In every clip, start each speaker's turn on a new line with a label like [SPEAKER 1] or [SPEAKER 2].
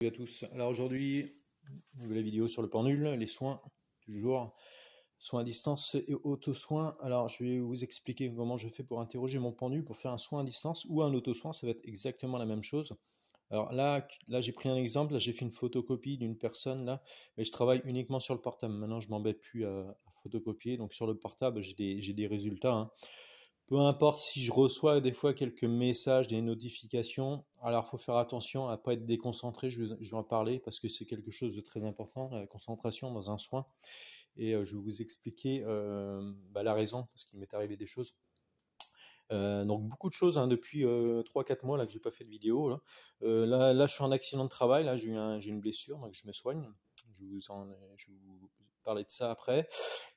[SPEAKER 1] Salut à tous. Alors aujourd'hui, nouvelle vidéo sur le pendule, les soins, toujours soins à distance et auto-soins. Alors je vais vous expliquer comment je fais pour interroger mon pendule pour faire un soin à distance ou un auto-soin, ça va être exactement la même chose. Alors là j'ai pris un exemple, là j'ai fait une photocopie d'une personne là, mais je travaille uniquement sur le portable. Maintenant je m'embête plus à photocopier, donc sur le portable j'ai des résultats, hein. Peu importe si je reçois des fois quelques messages, des notifications, alors faut faire attention à pas être déconcentré, je vais en parler parce que c'est quelque chose de très important, la concentration dans un soin. Et je vais vous expliquer la raison, parce qu'il m'est arrivé des choses. Donc beaucoup de choses, hein, depuis 3-4 mois là que j'ai pas fait de vidéo. Là, je suis en accident de travail, là j'ai une blessure, donc je me soigne. Je vais vous parler de ça après.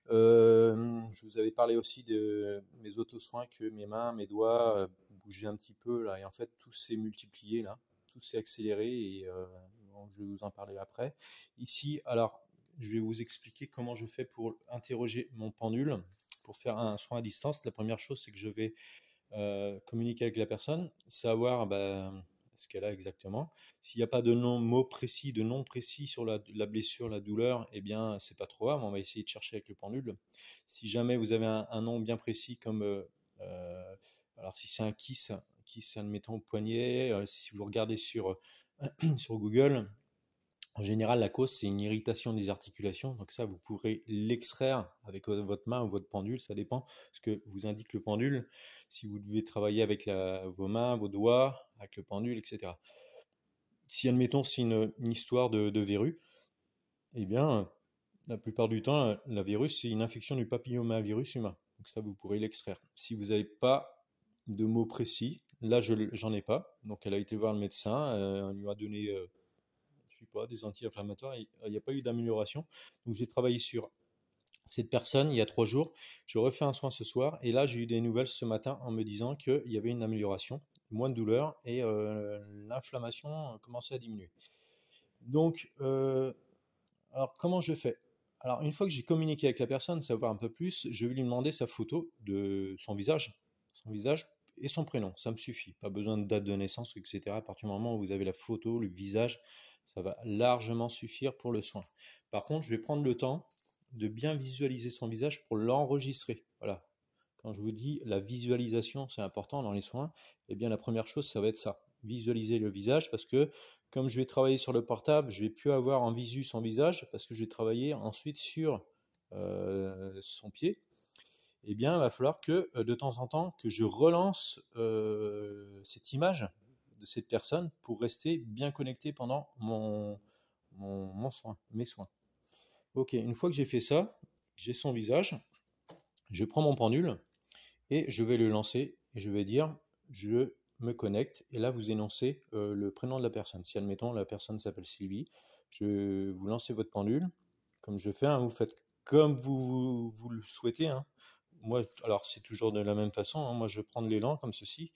[SPEAKER 1] Je vous avais parlé aussi de mes auto-soins, que mes mains, mes doigts bougeaient un petit peu là, et en fait tout s'est multiplié là, tout s'est accéléré et bon, je vais vous en parler après. Ici, alors, je vais vous expliquer comment je fais pour interroger mon pendule, pour faire un soin à distance. La première chose, c'est que je vais communiquer avec la personne, savoir ce qu'elle a exactement. S'il n'y a pas de mot précis, de nom précis sur la blessure, la douleur, eh bien, c'est pas trop grave. On va essayer de chercher avec le pendule. Si jamais vous avez un nom bien précis, comme alors si c'est un kiss, admettons au poignet, si vous regardez sur Google, en général, la cause, c'est une irritation des articulations. Donc ça, vous pourrez l'extraire avec votre main ou votre pendule, ça dépend ce que vous indique le pendule. Si vous devez travailler avec vos mains, vos doigts, avec le pendule, etc. Si, admettons, c'est une histoire de verrue, eh bien, la plupart du temps, la virus, c'est une infection du papillomavirus humain. Donc ça, vous pourrez l'extraire. Si vous n'avez pas de mots précis, là, j'en ai pas. Donc elle a été voir le médecin, on lui a donné je sais pas, des anti-inflammatoires, il n'y a pas eu d'amélioration. Donc j'ai travaillé sur cette personne il y a 3 jours. Je refais un soin ce soir et là j'ai eu des nouvelles ce matin en me disant qu'il y avait une amélioration, moins de douleur et l'inflammation commençait à diminuer. Donc, alors comment je fais? Alors une fois que j'ai communiqué avec la personne, savoir un peu plus, je vais lui demander sa photo de son visage et son prénom. Ça me suffit. Pas besoin de date de naissance, etc. À partir du moment où vous avez la photo, le visage, ça va largement suffire pour le soin. Par contre, je vais prendre le temps de bien visualiser son visage pour l'enregistrer. Voilà. Quand je vous dis la visualisation, c'est important dans les soins, eh bien la première chose, ça va être ça. Visualiser le visage parce que comme je vais travailler sur le portable, je vais plus avoir en visu son visage parce que je vais travailler ensuite sur son pied. Eh bien, il va falloir que de temps en temps, que je relance cette image de cette personne pour rester bien connecté pendant mon soin, mes soins. Ok, une fois que j'ai fait ça, j'ai son visage, je prends mon pendule et je vais le lancer et je vais dire je me connecte et là vous énoncez le prénom de la personne. Si admettons la personne s'appelle Sylvie, vous lancez votre pendule comme je fais, hein, vous faites comme vous le souhaitez, hein. Moi, alors c'est toujours de la même façon, hein. Moi je prends de l'élan comme ceci.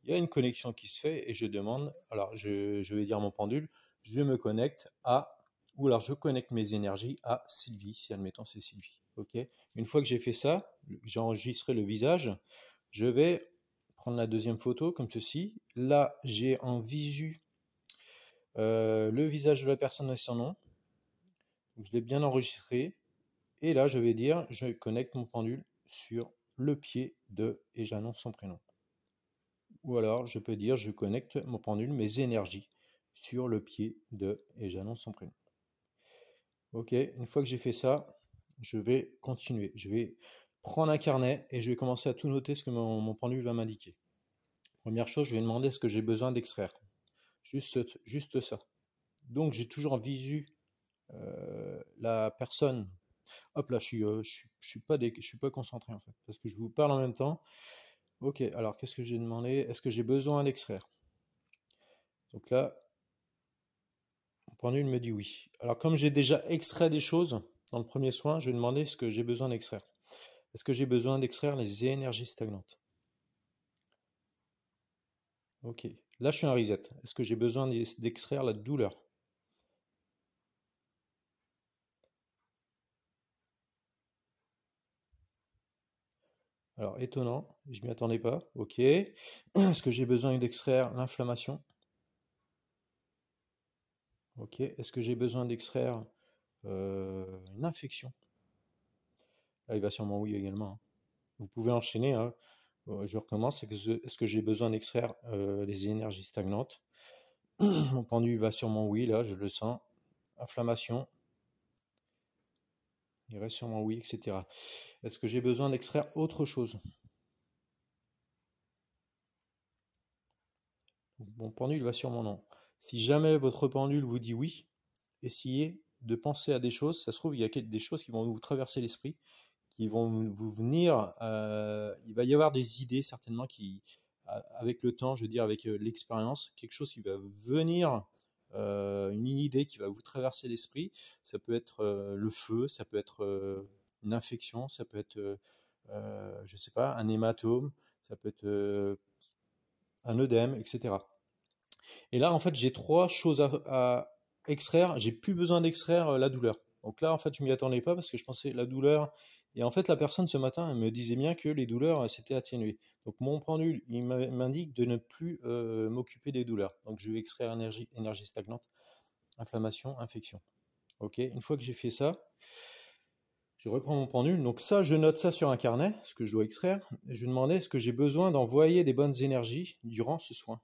[SPEAKER 1] Il y a une connexion qui se fait et je demande, alors je vais dire mon pendule, je me connecte à, ou alors je connecte mes énergies à Sylvie, si admettons c'est Sylvie. Ok. Une fois que j'ai fait ça, j'ai enregistré le visage, je vais prendre la deuxième photo comme ceci. Là, j'ai en visu le visage de la personne et son nom. Donc, je l'ai bien enregistré. Et là, je vais dire, je connecte mon pendule sur le pied de, et j'annonce son prénom. Ou alors, je peux dire, je connecte mon pendule, mes énergies, sur le pied de, et j'annonce son prénom. Ok, une fois que j'ai fait ça, je vais continuer. Je vais prendre un carnet et je vais commencer à tout noter ce que mon pendule va m'indiquer. Première chose, je vais demander ce que j'ai besoin d'extraire. Juste ça. Donc, j'ai toujours en visu la personne. Hop là, je suis pas concentré en fait, parce que je vous parle en même temps. Ok, alors qu'est-ce que j'ai demandé? Est-ce que j'ai besoin d'extraire? Donc là, mon pendule me dit oui. Alors comme j'ai déjà extrait des choses dans le premier soin, je vais demander ce que j'ai besoin d'extraire. Est-ce que j'ai besoin d'extraire les énergies stagnantes? Ok, là je fais un reset. Est-ce que j'ai besoin d'extraire la douleur? Alors étonnant, je m'y attendais pas. Ok, est-ce que j'ai besoin d'extraire l'inflammation? Ok. Est-ce que j'ai besoin d'extraire une infection? Là, il va sûrement oui également, hein. Vous pouvez enchaîner, hein. Je recommence. Est-ce que j'ai besoin d'extraire les énergies stagnantes? Mon pendule va sûrement oui, là, je le sens. Inflammation, il reste sûrement oui, etc. Est-ce que j'ai besoin d'extraire autre chose? Mon pendule va sûrement non. Si jamais votre pendule vous dit oui, essayez de penser à des choses. Ça se trouve, il y a des choses qui vont vous traverser l'esprit, qui vont vous venir. Il va y avoir des idées certainement avec le temps, je veux dire avec l'expérience, quelque chose qui va venir, une idée qui va vous traverser l'esprit. Ça peut être le feu, ça peut être une infection, ça peut être, je sais pas, un hématome, ça peut être un œdème, etc. Et là, en fait, j'ai trois choses à extraire. J'ai plus besoin d'extraire la douleur. Donc là, en fait, je m'y attendais pas parce que je pensais la douleur. Et en fait, la personne ce matin, elle me disait bien que les douleurs s'étaient atténuées. Donc mon pendule, il m'indique de ne plus m'occuper des douleurs. Donc je vais extraire énergie stagnante, inflammation, infection. Ok. Une fois que j'ai fait ça, je reprends mon pendule. Donc ça, je note ça sur un carnet, ce que je dois extraire. Et je demandais est-ce que j'ai besoin d'envoyer des bonnes énergies durant ce soin.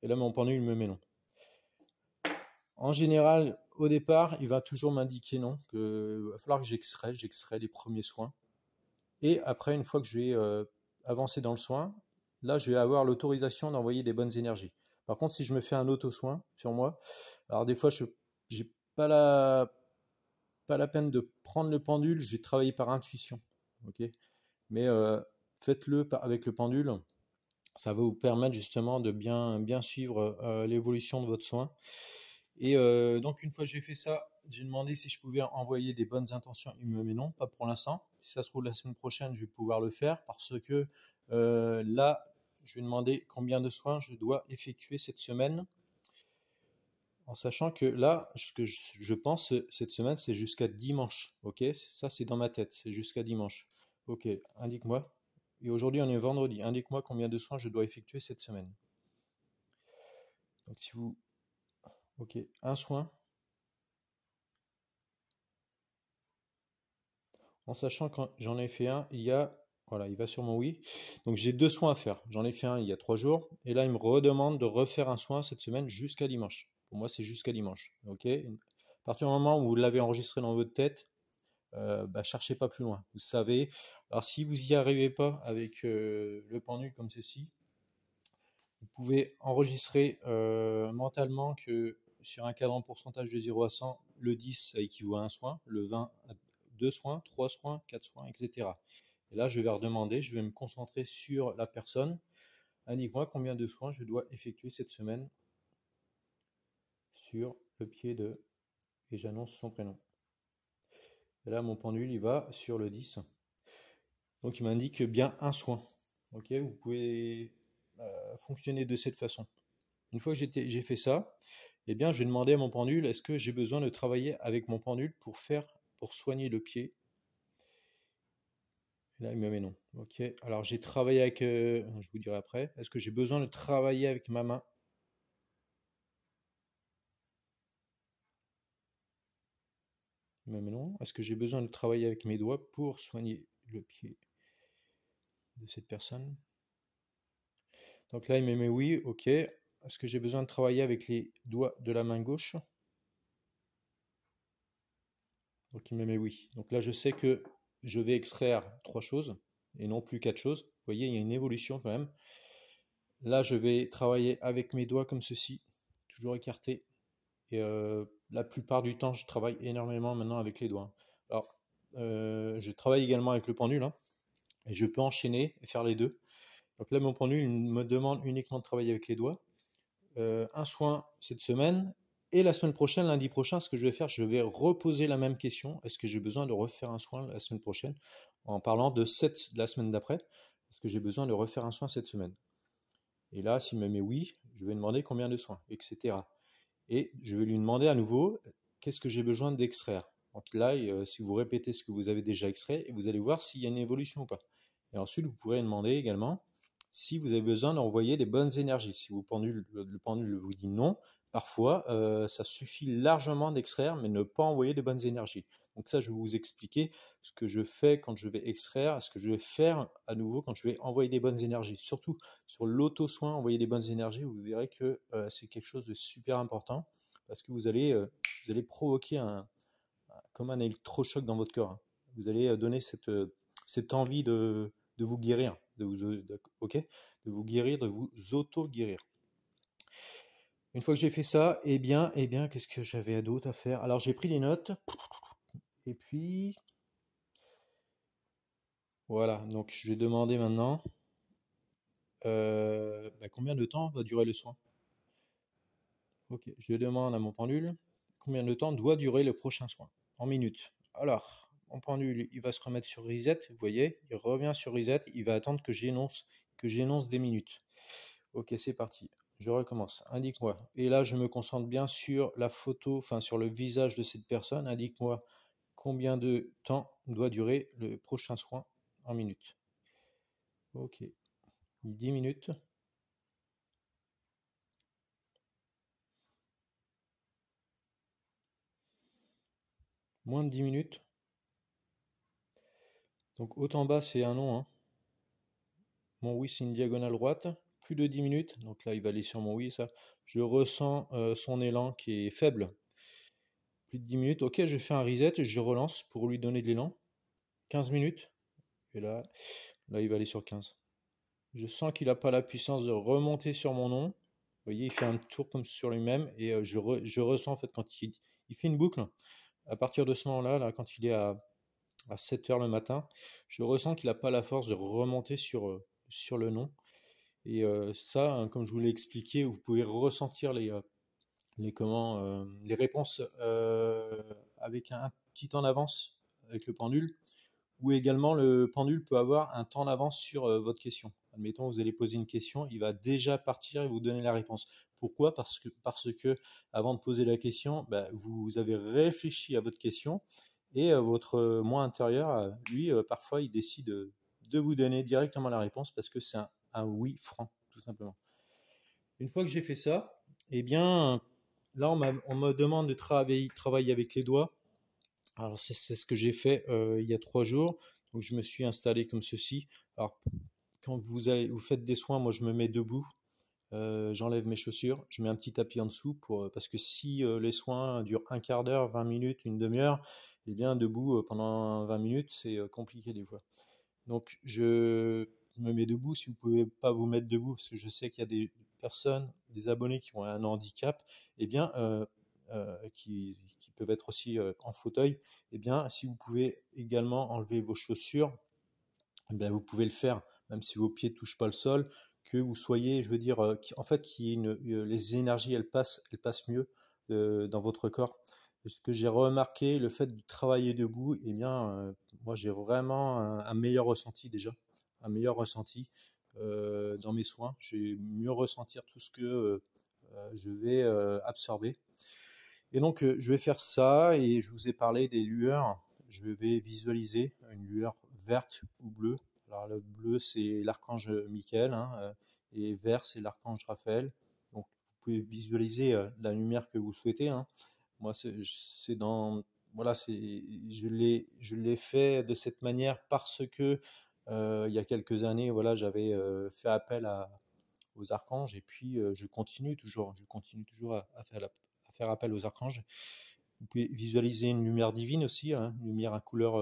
[SPEAKER 1] Et là, mon pendule me met non. En général, au départ, il va toujours m'indiquer non, qu'il va falloir que j'extrais les premiers soins. Et après, une fois que je vais avancer dans le soin, là, je vais avoir l'autorisation d'envoyer des bonnes énergies. Par contre, si je me fais un auto-soin sur moi, alors des fois, je n'ai pas la peine de prendre le pendule, je vais travailler par intuition. Okay, mais faites-le avec le pendule, ça va vous permettre justement de bien suivre l'évolution de votre soin. Et donc, une fois que j'ai fait ça, j'ai demandé si je pouvais envoyer des bonnes intentions. Il me met non, pas pour l'instant. Si ça se trouve, la semaine prochaine, je vais pouvoir le faire parce que là, je vais demander combien de soins je dois effectuer cette semaine. En sachant que là, ce que je pense cette semaine, c'est jusqu'à dimanche. Ok, ça, c'est dans ma tête. C'est jusqu'à dimanche. Ok, indique-moi. Et aujourd'hui, on est vendredi. Indique-moi combien de soins je dois effectuer cette semaine. Donc, si vous. Ok, un soin. En sachant que j'en ai fait un, voilà, il va sûrement oui. Donc j'ai deux soins à faire. J'en ai fait un il y a 3 jours, et là il me redemande de refaire un soin cette semaine jusqu'à dimanche. Pour moi, c'est jusqu'à dimanche. Ok. À partir du moment où vous l'avez enregistré dans votre tête, cherchez pas plus loin. Vous savez. Alors si vous n'y arrivez pas avec le pendule comme ceci, vous pouvez enregistrer mentalement que sur un cadran pourcentage de 0 à 100, le 10 ça équivaut à un soin, le 20 à 2 soins, 3 soins, 4 soins, etc. Et là, je vais redemander, je vais me concentrer sur la personne. Indique-moi combien de soins je dois effectuer cette semaine sur le pied de... Et j'annonce son prénom. Et là, mon pendule, il va sur le 10. Donc, il m'indique bien un soin. Ok, vous pouvez fonctionner de cette façon. Une fois que j'ai fait ça, eh bien, je vais demander à mon pendule, est-ce que j'ai besoin de travailler avec mon pendule pour soigner le pied? Et là, il me met non. Ok. Alors, j'ai travaillé avec, je vous dirai après. Est-ce que j'ai besoin de travailler avec ma main? Il me met non. Est-ce que j'ai besoin de travailler avec mes doigts pour soigner le pied de cette personne? Donc là, il me met oui. Ok. Est-ce que j'ai besoin de travailler avec les doigts de la main gauche? Donc il me met oui. Donc là, je sais que je vais extraire 3 choses et non plus 4 choses. Vous voyez, il y a une évolution quand même. Là, je vais travailler avec mes doigts comme ceci, toujours écartés. Et la plupart du temps, je travaille énormément maintenant avec les doigts. Alors, je travaille également avec le pendule, hein, et je peux enchaîner et faire les deux. Donc là, mon pendule il me demande uniquement de travailler avec les doigts. Un soin cette semaine. Et la semaine prochaine, lundi prochain, ce que je vais faire, je vais reposer la même question. Est-ce que j'ai besoin de refaire un soin la semaine prochaine? En parlant de la semaine d'après. Est-ce que j'ai besoin de refaire un soin cette semaine? Et là, s'il me met oui, je vais demander combien de soins, etc. Et je vais lui demander à nouveau qu'est-ce que j'ai besoin d'extraire. Donc là, si vous répétez ce que vous avez déjà extrait, vous allez voir s'il y a une évolution ou pas. Et ensuite, vous pourrez demander également si vous avez besoin d'envoyer des bonnes énergies. Si le pendule vous dit non, parfois, ça suffit largement d'extraire, mais ne pas envoyer les bonnes énergies. Donc ça, je vais vous expliquer ce que je fais quand je vais extraire, ce que je vais faire à nouveau quand je vais envoyer des bonnes énergies. Surtout sur l'auto-soin, envoyer des bonnes énergies, vous verrez que c'est quelque chose de super important parce que vous allez provoquer comme un électrochoc dans votre corps, hein. Vous allez donner cette envie de vous guérir, ok, de vous guérir, de vous auto-guérir. Une fois que j'ai fait ça, qu'est-ce que j'avais d'autre à faire? Alors j'ai pris les notes, et puis voilà, donc je vais demander maintenant combien de temps va durer le soin. Ok, je demande à mon pendule combien de temps doit durer le prochain soin en minutes. Alors, mon pendule, il va se remettre sur reset, vous voyez, il revient sur reset, il va attendre que j'énonce des minutes. Ok, c'est parti. Je recommence. Indique-moi. Et là, je me concentre bien sur la photo, enfin sur le visage de cette personne. Indique-moi combien de temps doit durer le prochain soin en minutes. Ok. 10 minutes. Moins de 10 minutes. Donc haut en bas, c'est un nom, hein. Mon oui, c'est une diagonale droite. Plus de 10 minutes. Donc là, il va aller sur mon oui, ça. Je ressens son élan qui est faible. Plus de 10 minutes. Ok, je fais un reset. Je relance pour lui donner de l'élan. 15 minutes. Et là, il va aller sur 15. Je sens qu'il n'a pas la puissance de remonter sur mon nom. Vous voyez, il fait un tour comme sur lui-même. Et je ressens en fait quand il fait une boucle. À partir de ce moment-là, là, quand il est à 7 heures le matin, je ressens qu'il n'a pas la force de remonter sur le nom. Et ça, hein, comme je vous l'ai expliqué, vous pouvez ressentir les réponses avec un petit temps d'avance avec le pendule, ou également le pendule peut avoir un temps d'avance sur votre question. Admettons, vous allez poser une question, il va déjà partir et vous donner la réponse. Pourquoi? Parce que avant de poser la question, vous avez réfléchi à votre question et votre moi intérieur, lui, parfois, il décide de vous donner directement la réponse parce que c'est un oui franc, tout simplement. Une fois que j'ai fait ça, eh bien, là, on me demande de travailler avec les doigts. Alors, c'est ce que j'ai fait il y a 3 jours. Donc, je me suis installé comme ceci. Alors, quand vous faites des soins, moi, je me mets debout. J'enlève mes chaussures. Je mets un petit tapis en dessous parce que si les soins durent un quart d'heure, 20 minutes, une demi-heure, eh bien, debout pendant 20 minutes, c'est compliqué des fois. Donc, je me mets debout. Si vous ne pouvez pas vous mettre debout, parce que je sais qu'il y a des personnes, des abonnés qui ont un handicap, eh bien, qui peuvent être aussi en fauteuil, eh bien, si vous pouvez également enlever vos chaussures, eh bien, vous pouvez le faire, même si vos pieds ne touchent pas le sol, que vous soyez, je veux dire, en fait, les énergies, elles passent mieux dans votre corps. Ce que j'ai remarqué, le fait de travailler debout, eh bien, moi, j'ai vraiment un meilleur ressenti déjà, un meilleur ressenti dans mes soins. Je vais mieux ressentir tout ce que je vais absorber. Et donc, je vais faire ça et je vous ai parlé des lueurs. Je vais visualiser une lueur verte ou bleue. Alors, le bleu, c'est l'archange Michael, hein, et vert, c'est l'archange Raphaël. Donc, vous pouvez visualiser la lumière que vous souhaitez, hein. Moi, c'est dans. Voilà, je l'ai fait de cette manière parce que il y a quelques années, voilà, j'avais fait appel aux archanges et puis je continue toujours à faire appel aux archanges. Vous pouvez visualiser une lumière divine aussi, hein, une lumière à couleur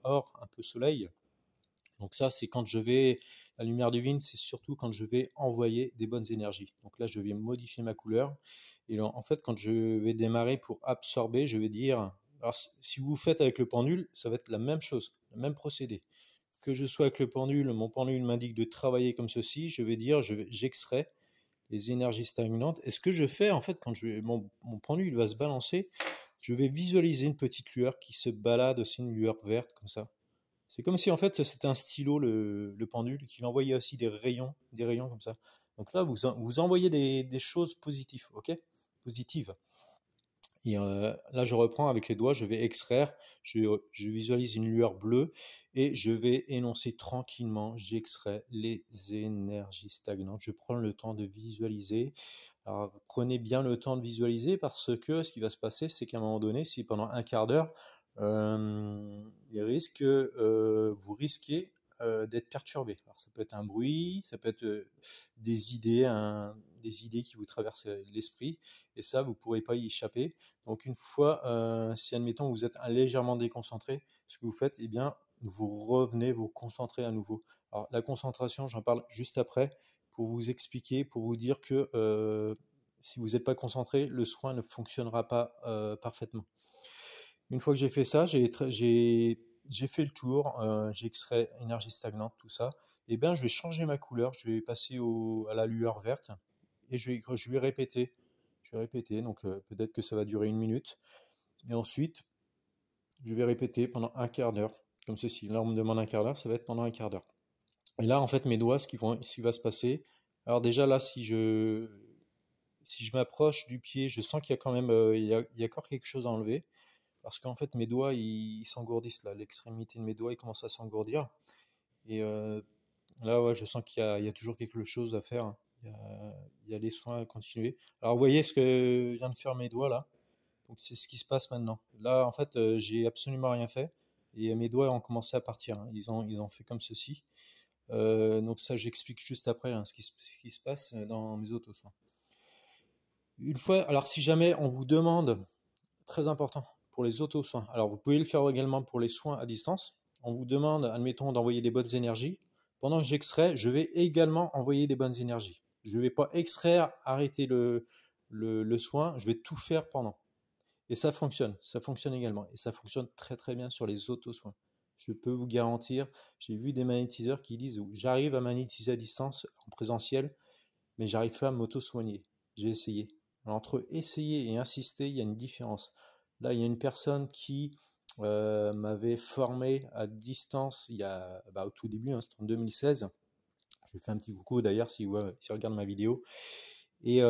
[SPEAKER 1] or, un peu soleil. Donc ça, c'est quand je vais, la lumière divine, c'est surtout quand je vais envoyer des bonnes énergies. Donc là, je vais modifier ma couleur. Et là, en fait, quand je vais démarrer pour absorber, je vais dire, alors si vous faites avec le pendule, ça va être la même chose, le même procédé. Que je sois avec le pendule, mon pendule m'indique de travailler comme ceci, je vais dire, j'extrais les énergies stagnantes. Et ce que je fais, en fait, quand mon pendule va se balancer, je vais visualiser une petite lueur qui se balade aussi, une lueur verte comme ça. C'est comme si en fait c'était un stylo, le pendule, qui envoyait aussi des rayons comme ça. Donc là, vous envoyez des choses positives, ok? Positives. Et là, je reprends avec les doigts, je vais extraire, je visualise une lueur bleue et je vais énoncer tranquillement, j'extrais les énergies stagnantes. Je prends le temps de visualiser. Alors, prenez bien le temps de visualiser parce que ce qui va se passer, c'est qu'à un moment donné, si pendant un quart d'heure, vous risquez d'être perturbé. Alors, ça peut être un bruit, ça peut être des idées qui vous traversent l'esprit, et ça, vous ne pourrez pas y échapper. Donc, une fois, si admettons vous êtes légèrement déconcentré, ce que vous faites, eh bien, vous revenez vous concentrer à nouveau. Alors, la concentration, j'en parle juste après pour vous expliquer, pour vous dire que si vous n'êtes pas concentré, le soin ne fonctionnera pas parfaitement. Une fois que j'ai fait ça, j'ai fait le tour, j'ai extrait énergie stagnante, tout ça. Et bien, je vais changer ma couleur, je vais passer à la lueur verte et je vais répéter. Je vais répéter, donc peut-être que ça va durer 1 minute. Et ensuite, je vais répéter pendant un quart d'heure, comme ceci. Là, on me demande un quart d'heure, ça va être pendant un quart d'heure. Et là, en fait, mes doigts, ce qui va se passer. Alors déjà là, si je m'approche du pied, je sens qu'il y a quand même, il y a encore quelque chose à enlever, parce qu'en fait, mes doigts, ils s'engourdissent là. L'extrémité de mes doigts, ils commencent à s'engourdir. Et là, ouais, je sens qu'il y a toujours quelque chose à faire. Il y a les soins à continuer. Alors, vous voyez ce que vient de faire mes doigts là. Donc, c'est ce qui se passe maintenant. Là, en fait, j'ai absolument rien fait. Et mes doigts ont commencé à partir, hein. Ils ont fait comme ceci. Donc ça, j'explique juste après, hein, ce qui se passe dans mes auto-soins. Une fois, alors si jamais on vous demande, très important, pour les auto-soins, alors vous pouvez le faire également pour les soins à distance, on vous demande, admettons, d'envoyer des bonnes énergies. Pendant que j'extrais, je vais également envoyer des bonnes énergies. Je ne vais pas extraire, arrêter le soin, je vais tout faire pendant. Et ça fonctionne également. Et ça fonctionne très très bien sur les auto-soins. Je peux vous garantir, j'ai vu des magnétiseurs qui disent j'arrive à magnétiser à distance en présentiel, mais j'arrive pas à m'auto-soigner. J'ai essayé. Alors, entre essayer et insister, il y a une différence. Là, il y a une personne qui m'avait formé à distance au tout début, hein, c'était en 2016. Je lui fais un petit coucou d'ailleurs s'il regarde ma vidéo. Et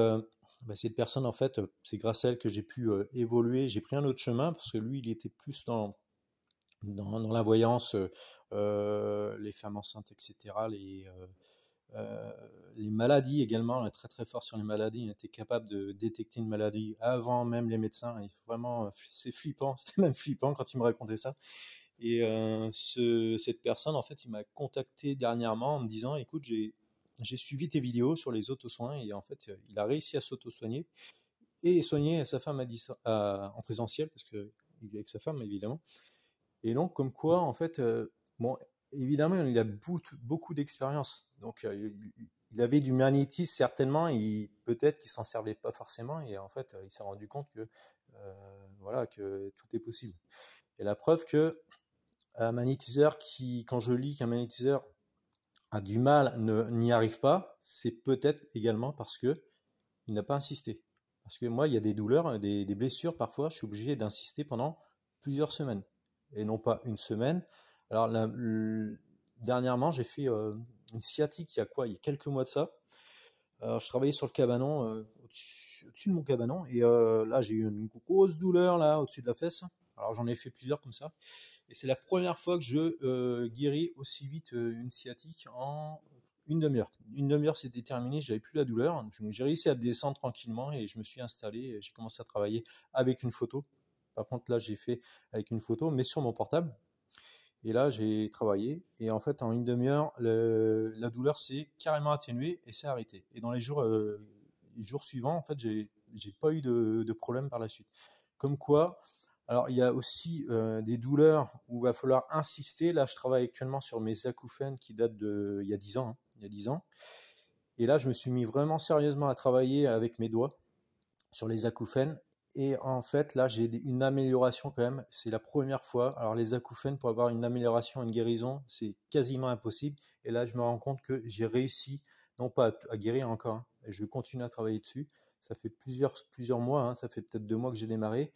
[SPEAKER 1] cette personne, en fait, c'est grâce à elle que j'ai pu évoluer. J'ai pris un autre chemin parce que lui, il était plus dans la voyance, les femmes enceintes, etc., les maladies également, on est très très fort sur les maladies, il était capable de détecter une maladie avant même les médecins, et vraiment c'est flippant, c'était même flippant quand il me racontait ça. Et cette personne, en fait, il m'a contacté dernièrement en me disant, écoute, j'ai suivi tes vidéos sur les auto-soins, et en fait, il a réussi à s'auto-soigner et soigner sa femme en présentiel, parce qu'il vit avec sa femme, évidemment. Et donc, comme quoi, en fait, bon, évidemment, il a beaucoup d'expérience. Donc, il avait du magnétisme, certainement, et peut-être qu'il s'en servait pas forcément. Et en fait, il s'est rendu compte que, voilà, que tout est possible. Et la preuve que un magnétiseur quand je lis qu'un magnétiseur a du mal, n'y arrive pas, c'est peut-être également parce que il n'a pas insisté. Parce que moi, il y a des douleurs, des blessures, parfois, je suis obligé d'insister pendant plusieurs semaines et non pas une semaine. Alors, dernièrement, j'ai fait une sciatique il y a quelques mois de ça. Alors, je travaillais sur le cabanon, au-dessus de mon cabanon, et là, j'ai eu une grosse douleur là, au-dessus de la fesse. Alors, j'en ai fait plusieurs comme ça. Et c'est la première fois que je guéris aussi vite une sciatique en une demi-heure. Une demi-heure, c'était terminé, j'avais plus la douleur. J'ai réussi à descendre tranquillement et je me suis installé. Et j'ai commencé à travailler avec une photo. Par contre, là, j'ai fait avec une photo, mais sur mon portable. Et là, j'ai travaillé. Et en fait, en une demi-heure, la douleur s'est carrément atténuée et s'est arrêtée. Et dans les jours suivants, en fait, j'ai pas eu de problème par la suite. Comme quoi, alors il y a aussi des douleurs où il va falloir insister. Là, je travaille actuellement sur mes acouphènes qui datent il y a 10 ans. Hein, il y a 10 ans. Et là, je me suis mis vraiment sérieusement à travailler avec mes doigts sur les acouphènes. Et en fait, là, j'ai une amélioration quand même. C'est la première fois. Alors, les acouphènes, pour avoir une amélioration, une guérison, c'est quasiment impossible. Et là, je me rends compte que j'ai réussi, non pas à guérir encore, hein, je continue à travailler dessus. Ça fait plusieurs mois, hein, ça fait peut-être 2 mois que j'ai démarré.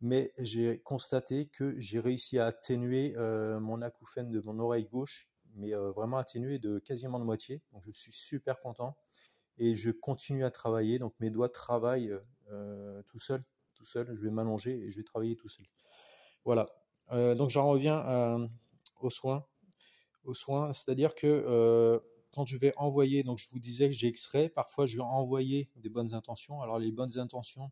[SPEAKER 1] Mais j'ai constaté que j'ai réussi à atténuer mon acouphène de mon oreille gauche, mais vraiment atténué de quasiment de moitié. Donc, je suis super content. Et je continue à travailler. Donc, mes doigts travaillent tout seul. Je vais m'allonger et je vais travailler tout seul. Voilà. Donc j'en reviens aux soins. C'est-à-dire que quand je vais envoyer, donc je vous disais que j'ai extrait, parfois je vais envoyer des bonnes intentions. Alors les bonnes intentions,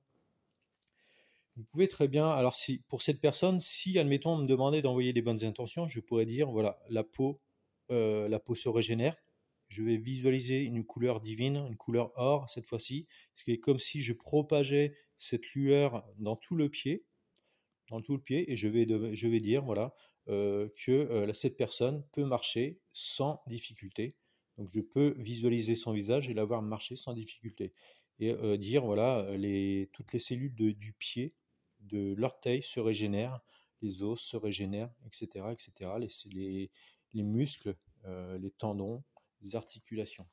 [SPEAKER 1] vous pouvez très bien, alors si pour cette personne, si admettons on me demandait d'envoyer des bonnes intentions, je pourrais dire voilà, la peau se régénère. Je vais visualiser une couleur divine, une couleur or cette fois-ci, ce qui est comme si je propageais cette lueur dans tout le pied, et je vais dire voilà que cette personne peut marcher sans difficulté. Donc je peux visualiser son visage et la voir marcher sans difficulté. Et dire voilà, toutes les cellules du pied, de l'orteil se régénèrent, les os se régénèrent, etc. etc. Les muscles, les tendons, les articulations.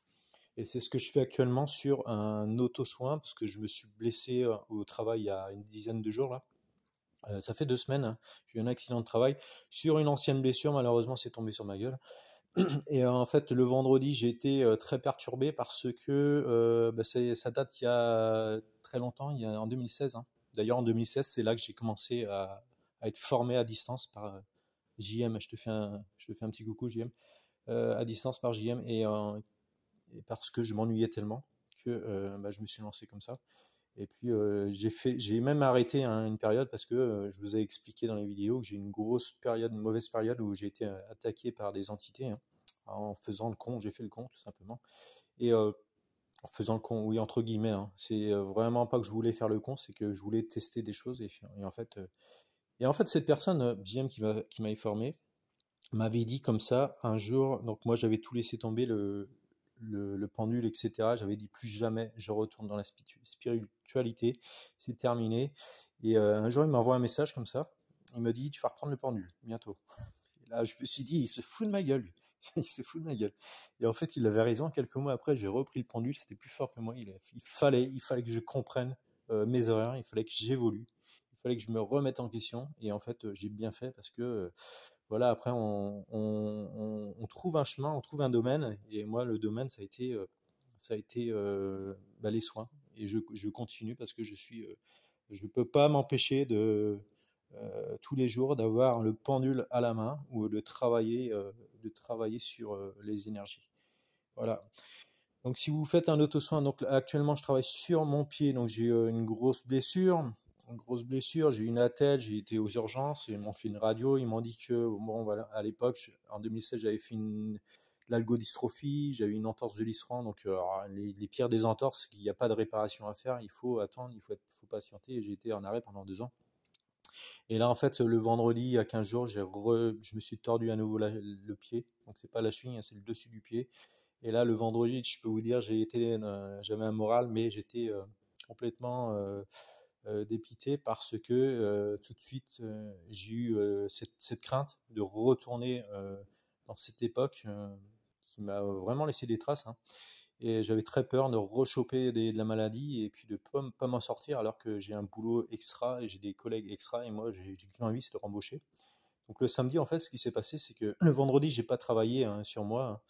[SPEAKER 1] Et c'est ce que je fais actuellement sur un auto-soin, parce que je me suis blessé au travail il y a une dizaine de jours là. Ça fait 2 semaines, hein. J'ai eu un accident de travail sur une ancienne blessure, malheureusement c'est tombé sur ma gueule. Et en fait le vendredi j'ai été très perturbé parce que ça date il y a très longtemps, il y a en 2016, hein. D'ailleurs en 2016 c'est là que j'ai commencé à être formé à distance par JM, je te fais un petit coucou JM, à distance par JM, et parce que je m'ennuyais tellement que je me suis lancé comme ça. Et puis j'ai même arrêté une période parce que je vous ai expliqué dans les vidéos que j'ai une grosse période, une mauvaise période où j'ai été attaqué par des entités, hein, en faisant le con. J'ai fait le con tout simplement. Et en faisant le con, oui, entre guillemets, hein. C'est vraiment pas que je voulais faire le con, c'est que je voulais tester des choses. Et en fait cette personne, JM, qui m'a informé, m'avait dit comme ça un jour. Donc moi j'avais tout laissé tomber, le pendule, etc. J'avais dit plus jamais je retourne dans la spiritualité, c'est terminé. Et un jour il m'envoie un message comme ça, il me dit tu vas reprendre le pendule bientôt. Et là je me suis dit il se fout de ma gueule, il se fout de ma gueule. Et en fait il avait raison, quelques mois après j'ai repris le pendule, c'était plus fort que moi, il fallait que je comprenne mes erreurs, il fallait que j'évolue, il fallait que je me remette en question. Et en fait j'ai bien fait parce que voilà, après on trouve un chemin, on trouve un domaine. Et moi le domaine ça a été les soins. Et je continue parce que je peux pas m'empêcher tous les jours d'avoir le pendule à la main ou de travailler sur les énergies. Voilà. Donc si vous faites un auto-soin, donc actuellement je travaille sur mon pied, donc j'ai une grosse blessure, j'ai eu une attelle, j'ai été aux urgences, ils m'ont fait une radio, ils m'ont dit que, bon voilà, à l'époque, en 2016, j'avais fait l'algodystrophie, j'avais une entorse de l'ischion, donc les pires des entorses, il n'y a pas de réparation à faire, il faut attendre, faut patienter, et j'ai été en arrêt pendant 2 ans. Et là, en fait, le vendredi, il y a 15 jours, je me suis tordu à nouveau le pied, donc c'est pas la cheville, hein, c'est le dessus du pied. Et là, le vendredi, je peux vous dire, j'avais un moral, mais j'étais complètement dépité parce que tout de suite, j'ai eu cette crainte de retourner dans cette époque qui m'a vraiment laissé des traces, hein. Et j'avais très peur de rechoper de la maladie et puis de pas m'en sortir alors que j'ai un boulot extra et j'ai des collègues extra, et moi, j'ai qu'une envie, c'est de rembaucher. Donc le samedi, en fait, ce qui s'est passé, c'est que le vendredi, j'ai pas travaillé, hein, sur moi, hein.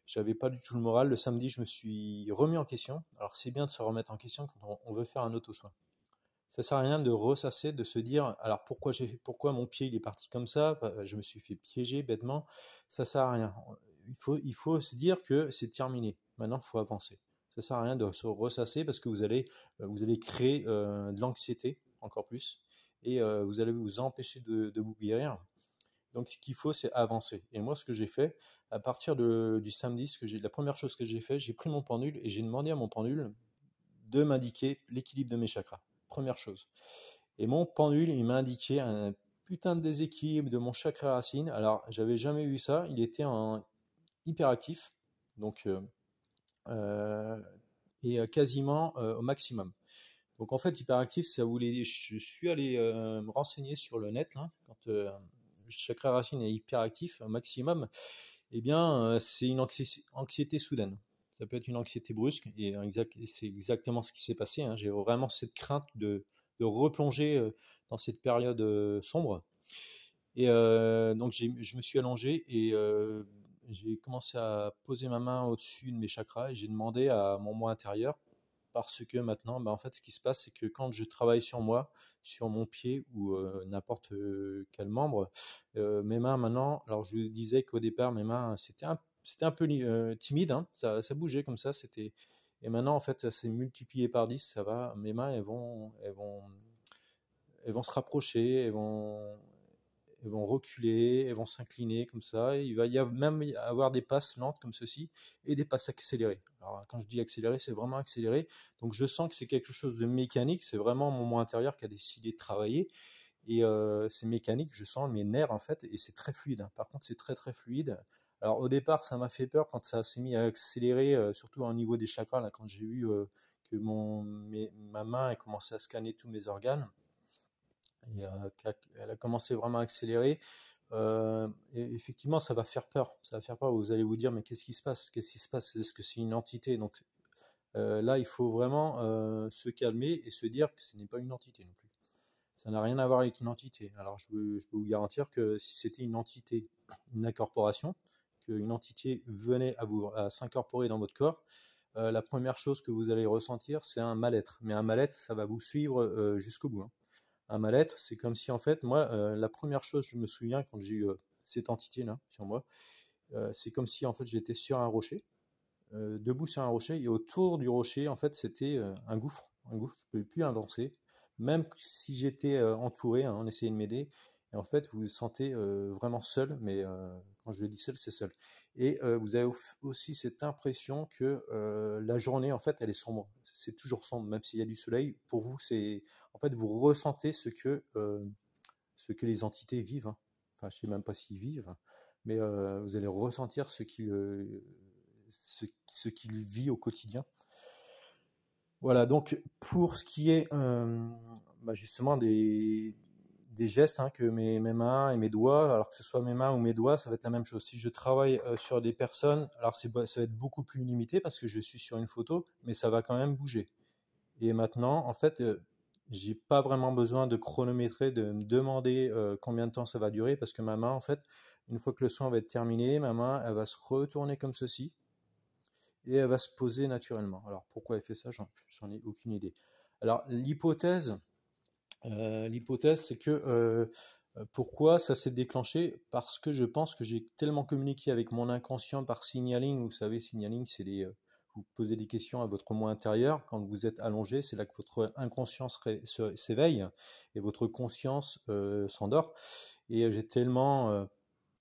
[SPEAKER 1] J'avais pas du tout le moral. Le samedi, je me suis remis en question. Alors c'est bien de se remettre en question quand on veut faire un auto-soin. Ça sert à rien de ressasser, de se dire alors pourquoi mon pied il est parti comme ça, je me suis fait piéger bêtement. Ça sert à rien. Il faut se dire que c'est terminé. Maintenant, il faut avancer. Ça sert à rien de se ressasser parce que vous allez créer de l'anxiété encore plus, et vous allez vous empêcher de vous guérir. Donc, ce qu'il faut, c'est avancer. Et moi, ce que j'ai fait, à partir du samedi, la première chose que j'ai fait, j'ai pris mon pendule et j'ai demandé à mon pendule de m'indiquer l'équilibre de mes chakras. Première chose. Et mon pendule, il m'a indiqué un putain de déséquilibre de mon chakra racine. Alors, j'avais jamais vu ça. Il était en hyperactif, donc quasiment au maximum. Donc en fait, hyperactif, ça voulait dire, je suis allé me renseigner sur le net là, quand le chakra racine est hyperactif au maximum, eh bien c'est une anxiété soudaine. Ça peut être une anxiété brusque, et c'est exactement ce qui s'est passé, hein. J'ai vraiment cette crainte de replonger dans cette période sombre. Et donc je me suis allongé et j'ai commencé à poser ma main au-dessus de mes chakras et j'ai demandé à mon moi intérieur, parce que maintenant, en fait, ce qui se passe, c'est que quand je travaille sur moi, sur mon pied ou n'importe quel membre, mes mains maintenant, alors je vous disais qu'au départ, mes mains, c'était un peu timide, hein, ça bougeait comme ça, c'était. Et maintenant, en fait, ça s'est multiplié par 10, ça va. Mes mains, elles vont se rapprocher, elles vont reculer, elles vont s'incliner comme ça. Il va même y avoir des passes lentes comme ceci et des passes accélérées. Alors, quand je dis accéléré, c'est vraiment accéléré. Donc, je sens que c'est quelque chose de mécanique. C'est vraiment mon moi intérieur qui a décidé de travailler. Et c'est mécanique, je sens mes nerfs en fait, et c'est très fluide, hein. Par contre, c'est très très fluide. Alors au départ, ça m'a fait peur quand ça s'est mis à accélérer, surtout au niveau des chakras, là, quand j'ai vu que ma main a commencé à scanner tous mes organes, et elle a commencé vraiment à accélérer. Et effectivement, ça va faire peur. Ça va faire peur. Vous allez vous dire, mais qu'est-ce qui se passe? Qu'est-ce qui se passe? Est-ce que c'est une entité? Donc là, il faut vraiment se calmer et se dire que ce n'est pas une entité non plus. Ça n'a rien à voir avec une entité. Alors, je peux vous garantir que si c'était une entité, une incorporation, qu'une entité venait à s'incorporer dans votre corps, la première chose que vous allez ressentir, c'est un mal-être. Mais un mal-être, ça va vous suivre jusqu'au bout, hein. Un mal-être, c'est comme si, en fait, moi, la première chose, je me souviens quand j'ai eu cette entité-là sur moi, c'est comme si, en fait, j'étais sur un rocher, debout sur un rocher, et autour du rocher, en fait, c'était un gouffre. Un gouffre, je ne pouvais plus avancer. Même si j'étais entouré, hein, on essayait de m'aider. Et en fait, vous vous sentez vraiment seul, mais quand je dis seul, c'est seul. Et vous avez aussi cette impression que la journée, en fait, elle est sombre. C'est toujours sombre, même s'il y a du soleil. Pour vous, en fait, vous ressentez ce que les entités vivent, hein. Enfin, je ne sais même pas s'ils vivent, mais vous allez ressentir ce qu'il vit au quotidien. Voilà, donc pour ce qui est justement des gestes, hein, que mes mains et mes doigts, alors que ce soit mes mains ou mes doigts, ça va être la même chose. Si je travaille sur des personnes, alors ça va être beaucoup plus limité parce que je suis sur une photo, mais ça va quand même bouger. Et maintenant, en fait, j'ai pas vraiment besoin de chronométrer, de me demander combien de temps ça va durer, parce que ma main, en fait, une fois que le soin va être terminé, ma main, elle va se retourner comme ceci et elle va se poser naturellement. Alors pourquoi elle fait ça, j'en ai aucune idée. Alors l'hypothèse, c'est que pourquoi ça s'est déclenché? Parce que je pense que j'ai tellement communiqué avec mon inconscient par signaling. Vous savez, signaling, c'est vous posez des questions à votre moi intérieur. Quand vous êtes allongé, c'est là que votre inconscient s'éveille et votre conscience s'endort. Et j'ai tellement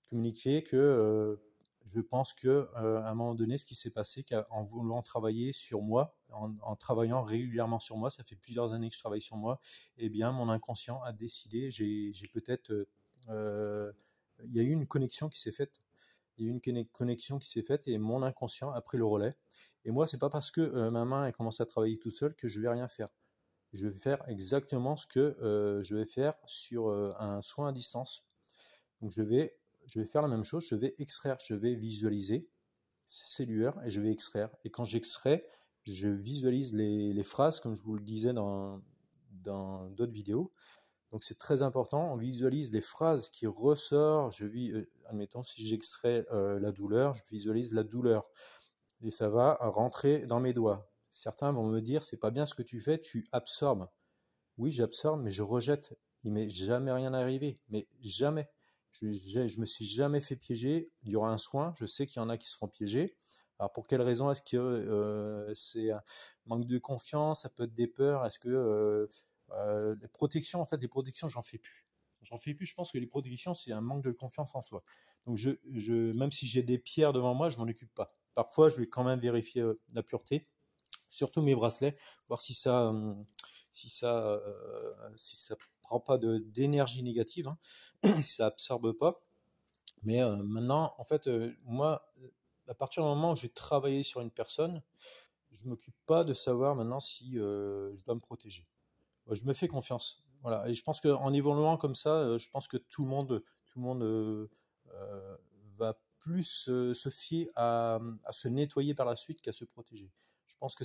[SPEAKER 1] communiqué que je pense que à un moment donné, ce qui s'est passé, qu'en voulant travailler sur moi, en travaillant régulièrement sur moi, ça fait plusieurs années que je travaille sur moi, eh bien, mon inconscient a décidé, j'ai peut-être, il y a eu une connexion qui s'est faite. Il y a eu une connexion qui s'est faite et mon inconscient a pris le relais. Et moi, c'est pas parce que ma main elle commence à travailler tout seul que je vais rien faire. Je vais faire exactement ce que je vais faire sur un soin à distance. Donc je vais faire la même chose, je vais extraire, je vais visualiser ces lueurs et je vais extraire. Et quand j'extrais, je visualise les phrases, comme je vous le disais dans d'autres vidéos. Donc c'est très important, on visualise les phrases qui ressortent. Admettons, si j'extrais la douleur, je visualise la douleur. Et ça va rentrer dans mes doigts. Certains vont me dire, c'est pas bien ce que tu fais, tu absorbes. Oui, j'absorbe, mais je rejette. Il m'est jamais rien arrivé, mais jamais. Je me suis jamais fait piéger. Il y aura un soin. Je sais qu'il y en a qui se font piéger. Alors pour quelle raison? Est-ce que c'est un manque de confiance? Ça peut être des peurs. Est-ce que les protections, en fait, les protections, j'en fais plus. J'en fais plus. Je pense que les protections, c'est un manque de confiance en soi. Donc même si j'ai des pierres devant moi, je m'en occupe pas. Parfois, je vais quand même vérifier la pureté, surtout mes bracelets, voir si ça prend pas d'énergie négative, hein, si ça absorbe pas. Mais maintenant, en fait, moi, à partir du moment où j'ai travaillé sur une personne, je m'occupe pas de savoir maintenant si je dois me protéger. Je me fais confiance. Voilà. Et je pense qu'en évoluant comme ça, je pense que tout le monde va plus se fier à se nettoyer par la suite qu'à se protéger. Je pense que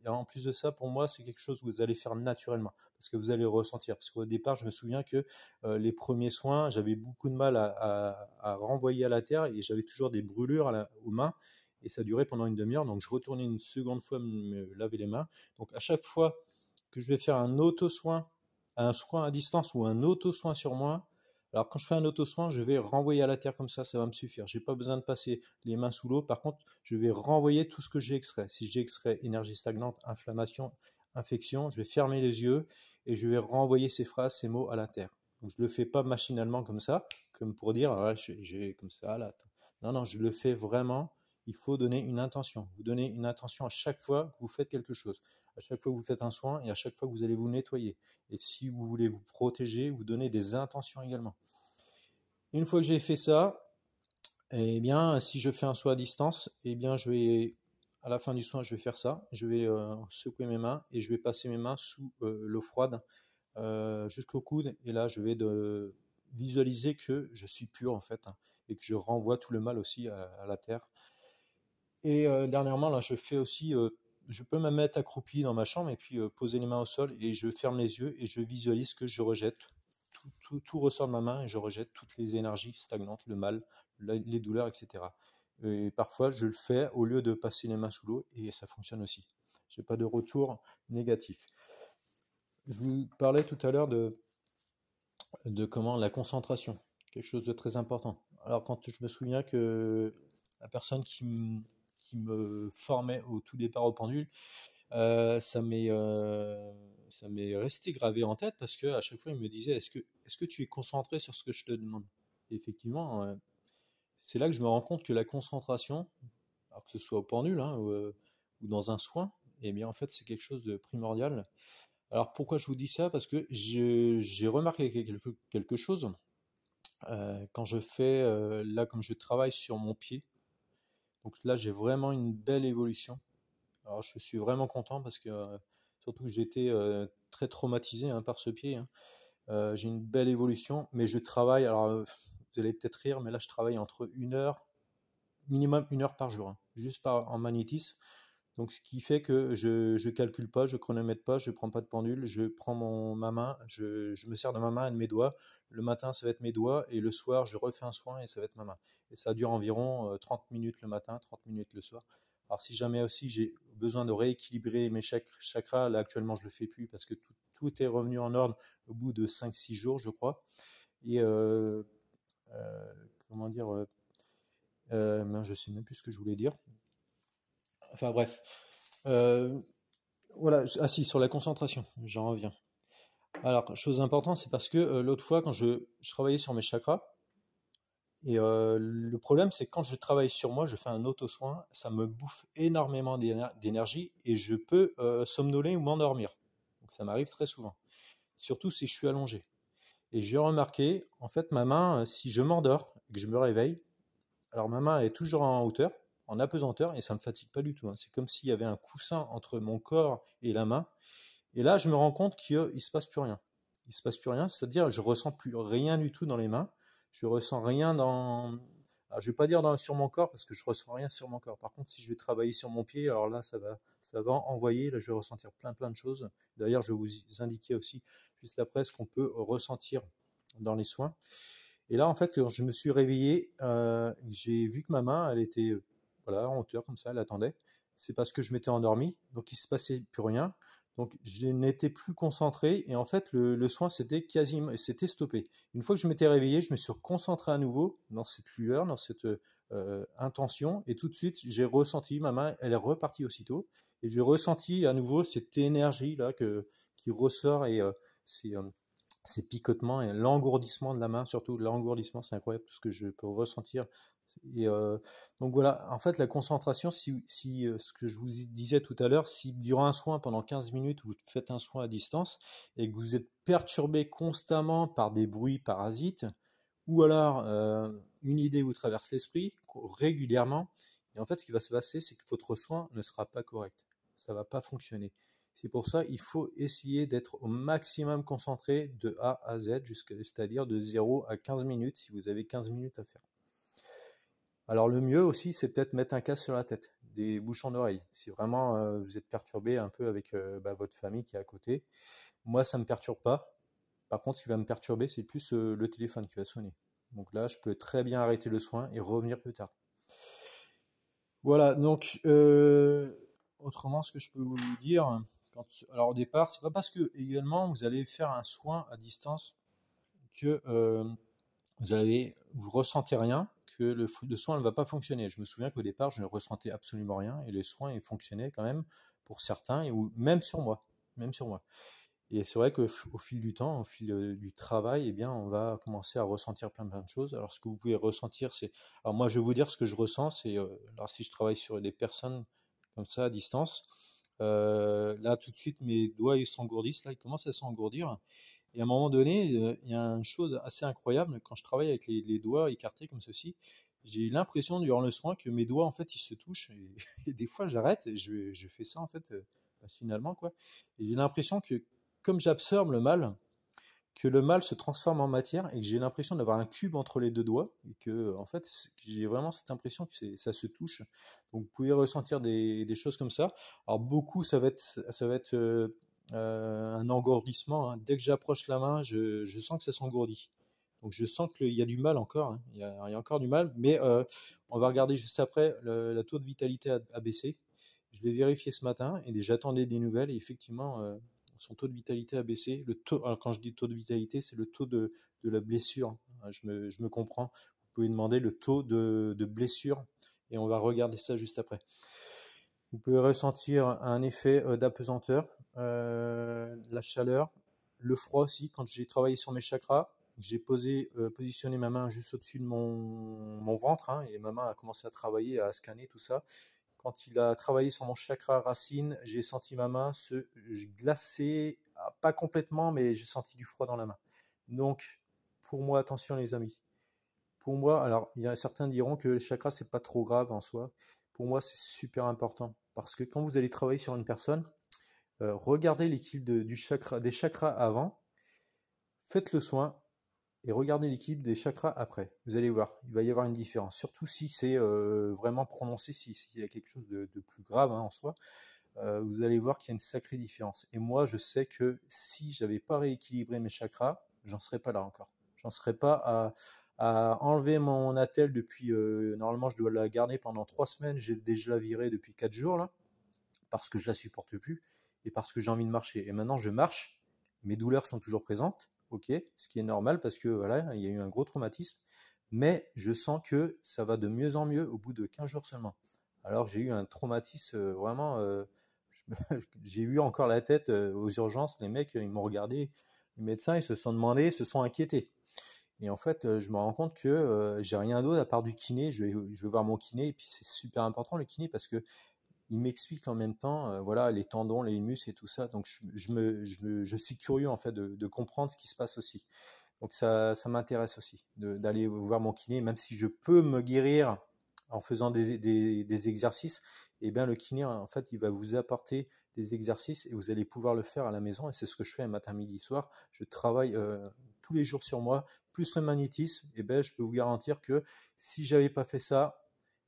[SPEAKER 1] en plus de ça, pour moi, c'est quelque chose que vous allez faire naturellement, parce que vous allez ressentir. Parce qu'au départ, je me souviens que les premiers soins, j'avais beaucoup de mal à renvoyer à la terre et j'avais toujours des brûlures aux mains. Et ça durait pendant une demi-heure, donc je retournais une seconde fois me laver les mains. Donc à chaque fois que je vais faire un auto-soin, un soin à distance ou un auto-soin sur moi, Alors quand je fais un auto-soin, je vais renvoyer à la terre comme ça va me suffire. J'ai pas besoin de passer les mains sous l'eau. Par contre, je vais renvoyer tout ce que j'ai extrait. Si j'ai extrait énergie stagnante, inflammation, infection, je vais fermer les yeux et je vais renvoyer ces phrases, ces mots à la terre. Donc je le fais pas machinalement comme ça, comme pour dire, voilà, j'ai comme ça là. Non, non, je le fais vraiment. Il faut donner une intention. Vous donnez une intention à chaque fois que vous faites quelque chose, à chaque fois que vous faites un soin et à chaque fois que vous allez vous nettoyer. Et si vous voulez vous protéger, vous donnez des intentions également. Une fois que j'ai fait ça, eh bien, si je fais un soin à distance, eh bien, à la fin du soin, je vais faire ça. Je vais secouer mes mains et je vais passer mes mains sous l'eau froide jusqu'au coude. Et là, je vais visualiser que je suis pur en fait, hein, et que je renvoie tout le mal aussi à la terre. Et dernièrement, là, je fais aussi, je peux me mettre accroupi dans ma chambre et puis poser les mains au sol et je ferme les yeux et je visualise que je rejette. Tout ressort de ma main et je rejette toutes les énergies stagnantes, le mal, les douleurs, etc. Et parfois, je le fais au lieu de passer les mains sous l'eau et ça fonctionne aussi. Je n'ai pas de retour négatif. Je vous parlais tout à l'heure de comment la concentration, quelque chose de très important. Alors quand je me souviens que la personne qui me formait au tout départ au pendule, ça m'est resté gravé en tête parce que à chaque fois il me disait est-ce que tu es concentré sur ce que je te demande? Et effectivement, c'est là que je me rends compte que la concentration, alors que ce soit au pendule hein, ou dans un soin, eh bien en fait c'est quelque chose de primordial. Alors pourquoi je vous dis ça? Parce que j'ai remarqué quelque chose quand je fais là comme je travaille sur mon pied. Donc là j'ai vraiment une belle évolution. Alors je suis vraiment content parce que surtout que j'ai été très traumatisé hein, par ce pied, hein. J'ai une belle évolution, mais je travaille. Alors vous allez peut-être rire, mais là je travaille entre 1 heure, minimum 1 heure par jour, hein, juste en magnétisme. Donc ce qui fait que je calcule pas, je chronomètre pas, je prends pas de pendule, je prends ma main, je me sers de ma main et de mes doigts. Le matin ça va être mes doigts et le soir je refais un soin et ça va être ma main. Et ça dure environ 30 minutes le matin, 30 minutes le soir. Alors si jamais aussi j'ai besoin de rééquilibrer mes chakras, là actuellement je le fais plus parce que tout est revenu en ordre au bout de 5-6 jours je crois. Et euh, comment dire, je sais même plus ce que je voulais dire. Enfin bref. Euh, Voilà, ah si, sur la concentration, j'en reviens. Alors, chose importante, c'est parce que l'autre fois, quand je travaillais sur mes chakras, et le problème, c'est que quand je travaille sur moi, je fais un auto-soin, ça me bouffe énormément d'énergie et je peux somnoler ou m'endormir. Donc ça m'arrive très souvent, surtout si je suis allongé. Et j'ai remarqué, en fait, ma main, si je m'endors et que je me réveille, alors ma main est toujours en hauteur, en apesanteur, et ça ne me fatigue pas du tout, hein. C'est comme s'il y avait un coussin entre mon corps et la main. Et là, je me rends compte qu'il ne se passe plus rien. Il ne se passe plus rien, c'est-à-dire je ressens plus rien du tout dans les mains. Je ressens rien dans. Alors, je ne vais pas dire sur mon corps parce que je ressens rien sur mon corps. Par contre, si je vais travailler sur mon pied, alors là, ça va envoyer. Là, je vais ressentir plein de choses. D'ailleurs, je vais vous indiquer aussi juste après ce qu'on peut ressentir dans les soins. Et là, en fait, quand je me suis réveillé, j'ai vu que ma main, elle était voilà, en hauteur comme ça, elle attendait. C'est parce que je m'étais endormi, donc il ne se passait plus rien. Donc je n'étais plus concentré et en fait le soin c'était stoppé. Une fois que je m'étais réveillé, je me suis concentré à nouveau dans cette lueur, dans cette intention et tout de suite j'ai ressenti ma main, elle est repartie aussitôt et j'ai ressenti à nouveau cette énergie là qui ressort et ces picotements et l'engourdissement de la main, surtout l'engourdissement, c'est incroyable tout ce que je peux ressentir. Et donc voilà, en fait, la concentration, si ce que je vous disais tout à l'heure, si durant un soin, pendant 15 minutes, vous faites un soin à distance et que vous êtes perturbé constamment par des bruits parasites, ou alors une idée vous traverse l'esprit régulièrement, et en fait, ce qui va se passer, c'est que votre soin ne sera pas correct. Ça ne va pas fonctionner. C'est pour ça qu'il faut essayer d'être au maximum concentré de A à Z, c'est-à-dire de 0 à 15 minutes si vous avez 15 minutes à faire. Alors le mieux aussi, c'est peut-être mettre un casque sur la tête, des bouchons d'oreilles. Si vraiment vous êtes perturbé un peu avec votre famille qui est à côté. Moi, ça ne me perturbe pas. Par contre, ce qui va me perturber, c'est plus le téléphone qui va sonner. Donc là, je peux très bien arrêter le soin et revenir plus tard. Voilà, donc autrement, ce que je peux vous dire, alors au départ, c'est pas parce que également vous allez faire un soin à distance que vous ressentez rien, que le soin ne va pas fonctionner. Je me souviens qu'au départ, je ne ressentais absolument rien et les soins, ils fonctionnaient quand même pour certains, ou même sur moi, même sur moi. Et c'est vrai qu'au fil du temps, au fil du travail, eh bien, on va commencer à ressentir plein de choses. Alors, ce que vous pouvez ressentir, c'est... Alors, moi, je vais vous dire ce que je ressens, c'est... alors, si je travaille sur des personnes comme ça, à distance, là, tout de suite, mes doigts, ils s'engourdissent, là, ils commencent à s'engourdir. Et à un moment donné, il y a une chose assez incroyable, quand je travaille avec les doigts écartés comme ceci, j'ai l'impression durant le soin que mes doigts, en fait, ils se touchent. Et, et des fois, j'arrête et je fais ça, en fait, machinalement, quoi. Et j'ai l'impression que, comme j'absorbe le mal, que le mal se transforme en matière et que j'ai l'impression d'avoir un cube entre les deux doigts et que, en fait, j'ai vraiment cette impression que ça se touche. Donc, vous pouvez ressentir des choses comme ça. Alors, beaucoup, ça va être un engourdissement, hein. Dès que j'approche la main, je sens que ça s'engourdit. Donc, je sens qu'il y a du mal encore, hein. Il y a encore du mal, mais on va regarder juste après. La taux de vitalité a baissé. Je l'ai vérifié ce matin et j'attendais des nouvelles et effectivement, son taux de vitalité a baissé. Alors quand je dis taux de vitalité, c'est le taux de la blessure. Je me comprends. Vous pouvez demander le taux de blessure et on va regarder ça juste après. Vous pouvez ressentir un effet d'apesanteur, la chaleur, le froid aussi. Quand j'ai travaillé sur mes chakras, j'ai positionné ma main juste au-dessus de mon ventre, hein, et ma main a commencé à travailler, à scanner tout ça. Quand il a travaillé sur mon chakra racine, j'ai senti ma main se glacer, pas complètement, mais j'ai senti du froid dans la main. Donc, pour moi, attention les amis. Pour moi, alors, il y a certains diront que le chakra, c'est pas trop grave en soi. Pour moi, c'est super important. Parce que quand vous allez travailler sur une personne, regardez l'équilibre des chakras avant, faites le soin, et regardez l'équilibre des chakras après. Vous allez voir, il va y avoir une différence. Surtout si c'est vraiment prononcé, s'il y a quelque chose de plus grave, hein, en soi, vous allez voir qu'il y a une sacrée différence. Et moi, je sais que si j'avais pas rééquilibré mes chakras, j'en serais pas là encore. J'en serais pas à enlever mon attel depuis. Normalement, je dois la garder pendant 3 semaines. J'ai déjà la virée depuis 4 jours là, parce que je la supporte plus et parce que j'ai envie de marcher. Et maintenant, je marche. Mes douleurs sont toujours présentes, ok, ce qui est normal parce que voilà, il y a eu un gros traumatisme, mais je sens que ça va de mieux en mieux au bout de 15 jours seulement. Alors que j'ai eu un traumatisme vraiment, j'ai eu encore la tête aux urgences, les mecs, ils m'ont regardé, les médecins, ils se sont demandés, ils se sont inquiétés. Et en fait, je me rends compte que j'ai rien d'autre à part du kiné. Je vais voir mon kiné, et puis c'est super important le kiné parce que il m'explique en même temps, voilà, les tendons, les muscles et tout ça. Donc, je suis curieux en fait de comprendre ce qui se passe aussi. Donc, ça m'intéresse aussi d'aller voir mon kiné, même si je peux me guérir en faisant des exercices. Et bien, le kiné, en fait, il va vous apporter des exercices et vous allez pouvoir le faire à la maison. Et c'est ce que je fais un matin, midi, soir. Je travaille tous les jours sur moi, plus le magnétisme. Et ben, je peux vous garantir que si j'avais pas fait ça,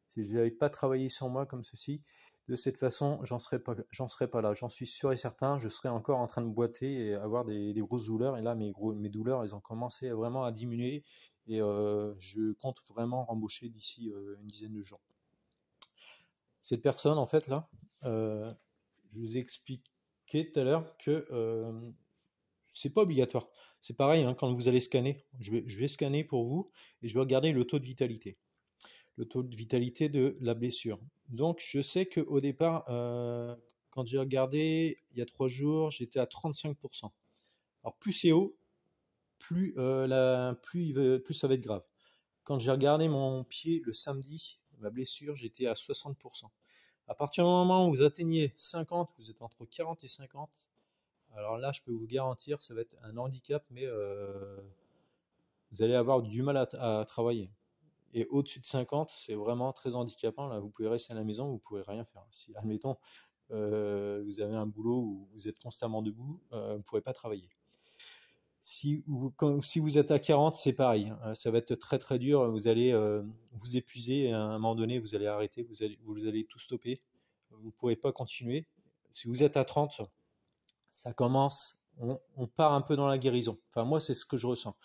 [SPEAKER 1] si je n'avais pas travaillé sur moi comme ceci, de cette façon, j'en serais pas là. J'en suis sûr et certain. Je serais encore en train de boiter et avoir des grosses douleurs. Et là, mes douleurs, elles ont commencé vraiment à diminuer. Et je compte vraiment rembaucher d'ici une dizaine de jours. Cette personne, en fait, là, je vous ai expliqué tout à l'heure que c'est pas obligatoire. C'est pareil, hein, quand vous allez scanner. Je vais scanner pour vous et je vais regarder le taux de vitalité. Le taux de vitalité de la blessure. Donc, je sais qu'au départ, quand j'ai regardé il y a 3 jours, j'étais à 35%. Alors, plus c'est haut, plus ça va être grave. Quand j'ai regardé mon pied le samedi, ma blessure, j'étais à 60%. À partir du moment où vous atteignez 50, vous êtes entre 40 et 50, alors là, je peux vous garantir, ça va être un handicap, mais vous allez avoir du mal à travailler. Et au-dessus de 50, c'est vraiment très handicapant. Là, vous pouvez rester à la maison, vous ne pourrez rien faire. Si, admettons, vous avez un boulot où vous êtes constamment debout, vous ne pourrez pas travailler. Si vous êtes à 40, c'est pareil. Ça va être très très dur. Vous allez vous épuiser et à un moment donné, vous allez arrêter, vous allez tout stopper. Vous ne pourrez pas continuer. Si vous êtes à 30, ça commence, on part un peu dans la guérison. Enfin, moi, c'est ce que je ressens.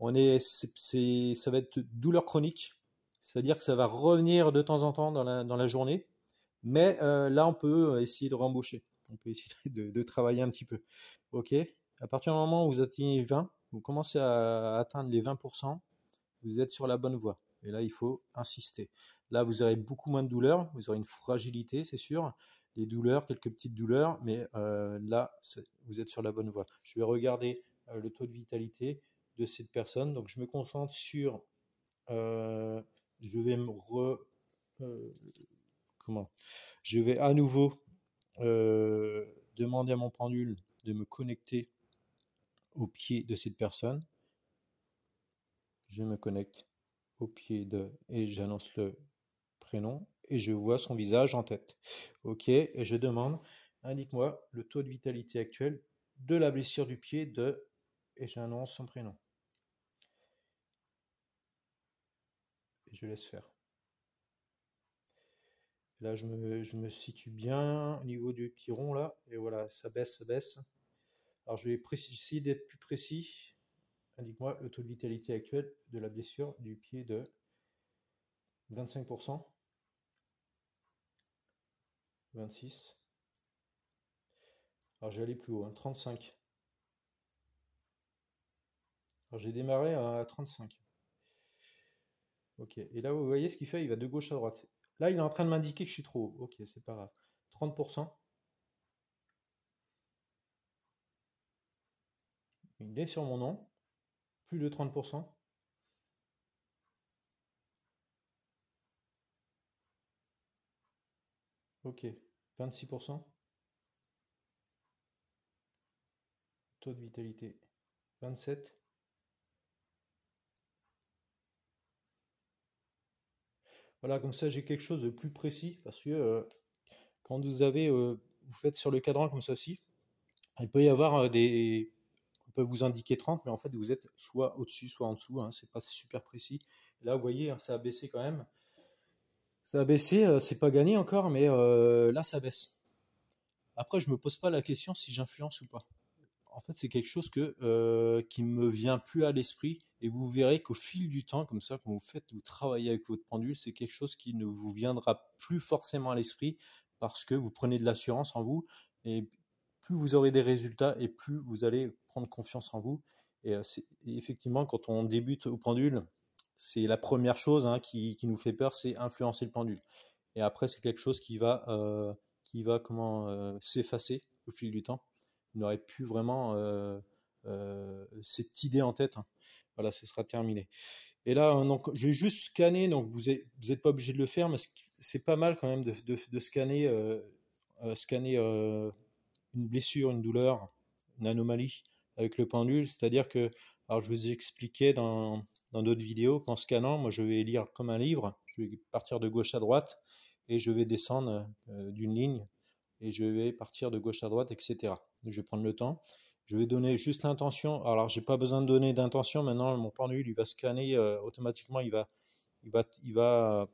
[SPEAKER 1] Ça va être douleur chronique, c'est-à-dire que ça va revenir de temps en temps dans la journée, mais là on peut essayer de rembaucher, on peut essayer de travailler un petit peu. Ok. À partir du moment où vous atteignez 20, vous commencez à atteindre les 20%, vous êtes sur la bonne voie. Et là, il faut insister. Là, vous aurez beaucoup moins de douleurs, vous aurez une fragilité, c'est sûr. Les douleurs, quelques petites douleurs, mais là, vous êtes sur la bonne voie. Je vais regarder le taux de vitalité de cette personne. Donc, je me concentre sur... je vais me comment? Je vais à nouveau demander à mon pendule de me connecter au pied de cette personne. Je me connecte au pied de et j'annonce le prénom et je vois son visage en tête. Ok, et je demande, indique-moi le taux de vitalité actuel de la blessure du pied de et j'annonce son prénom. Et je laisse faire. Là, je me situe bien au niveau du petit rond là, et voilà, ça baisse, ça baisse. Alors, je vais essayer d'être plus précis. Indique-moi le taux de vitalité actuel de la blessure du pied de 25%, 26. Alors, j'ai allé plus haut, hein, 35. Alors, j'ai démarré à 35. Ok, et là, vous voyez ce qu'il fait, il va de gauche à droite. Là, il est en train de m'indiquer que je suis trop haut. Ok, c'est pas grave. 30%. Il est sur mon nom. Plus de 30%. Ok, 26%. Taux de vitalité, 27. Voilà, comme ça, j'ai quelque chose de plus précis parce que quand vous faites sur le cadran comme ça aussi, il peut y avoir on peut vous indiquer 30, mais en fait, vous êtes soit au-dessus, soit en dessous, hein, c'est pas super précis. Là, vous voyez, hein, ça a baissé quand même. Ça a baissé, c'est pas gagné encore, mais là, ça baisse. Après, je me pose pas la question si j'influence ou pas. En fait, c'est quelque chose qui me vient plus à l'esprit, et vous verrez qu'au fil du temps, comme ça, quand vous travaillez avec votre pendule, c'est quelque chose qui ne vous viendra plus forcément à l'esprit parce que vous prenez de l'assurance en vous, et plus vous aurez des résultats et plus vous allez prendre confiance en vous. Et effectivement, quand on débute au pendule, c'est la première chose, hein, qui nous fait peur, c'est influencer le pendule. Et après, c'est quelque chose qui va s'effacer au fil du temps. Vous n'aurez plus vraiment cette idée en tête, hein. Voilà, ce sera terminé. Et là, donc, je vais juste scanner. Donc, vous n'êtes pas obligé de le faire, mais c'est pas mal quand même de scanner une blessure, une douleur, une anomalie avec le pendule. C'est-à-dire que, alors je vous expliquais dans d'autres vidéos qu'en scannant, moi je vais lire comme un livre, je vais partir de gauche à droite et je vais descendre d'une ligne et je vais partir de gauche à droite, etc. Je vais prendre le temps. Je vais donner juste l'intention. Alors, j'ai pas besoin de donner d'intention. Maintenant, mon pendule, il va scanner automatiquement. Il va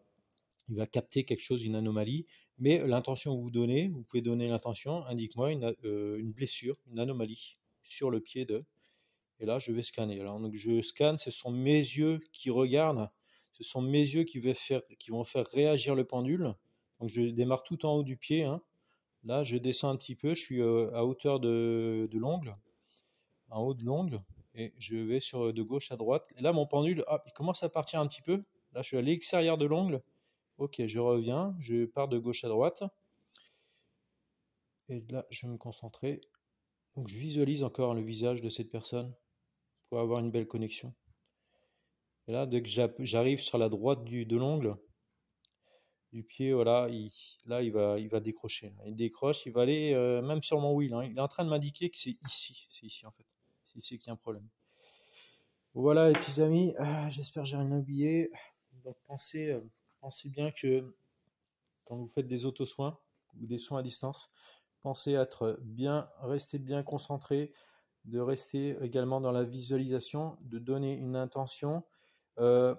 [SPEAKER 1] capter quelque chose, une anomalie. Mais l'intention que vous donnez, vous pouvez donner l'intention. Indique-moi une blessure, une anomalie sur le pied de. Et là, je vais scanner. Alors, donc, je scanne. Ce sont mes yeux qui regardent. Ce sont mes yeux qui vont faire réagir le pendule. Donc, je démarre tout en haut du pied, hein. Là, je descends un petit peu, je suis à hauteur de l'ongle, en haut de l'ongle, et je vais de gauche à droite. Et là, mon pendule, il commence à partir un petit peu. Là, je suis à l'extérieur de l'ongle. Ok, je reviens, je pars de gauche à droite. Et là, je vais me concentrer. Donc, je visualise encore le visage de cette personne pour avoir une belle connexion. Et là, dès que j'arrive sur la droite de l'ongle, du pied, voilà, là, il va décrocher. Il décroche, il va aller même sur mon wheel, hein. Il est en train de m'indiquer que c'est ici en fait. C'est ici qu'il y a un problème. Voilà les petits amis, j'espère que j'ai rien oublié. Donc pensez bien que quand vous faites des auto-soins ou des soins à distance, pensez à rester bien concentré, de rester également dans la visualisation, de donner une intention, euh,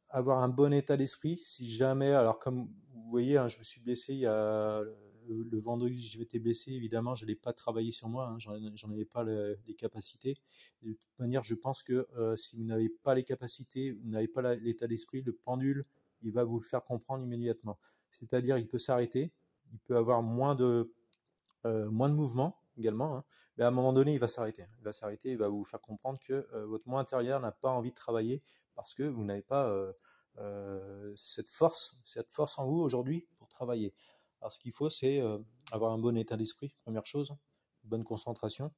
[SPEAKER 1] avoir un bon état d'esprit. Si jamais, alors comme vous voyez, hein, je me suis blessé il y a le vendredi, j'ai été blessé, évidemment, je n'allais pas travailler sur moi, hein, j'en avais pas les capacités. De toute manière, je pense que si vous n'avez pas les capacités, vous n'avez pas l'état d'esprit, le pendule, il va vous le faire comprendre immédiatement. C'est-à-dire, il peut s'arrêter, il peut avoir moins de mouvement, également, hein, mais à un moment donné, il va s'arrêter. Il va s'arrêter, il va vous faire comprendre que votre moi intérieur n'a pas envie de travailler parce que vous n'avez pas cette force en vous aujourd'hui pour travailler. Alors, ce qu'il faut, c'est avoir un bon état d'esprit, première chose, bonne concentration.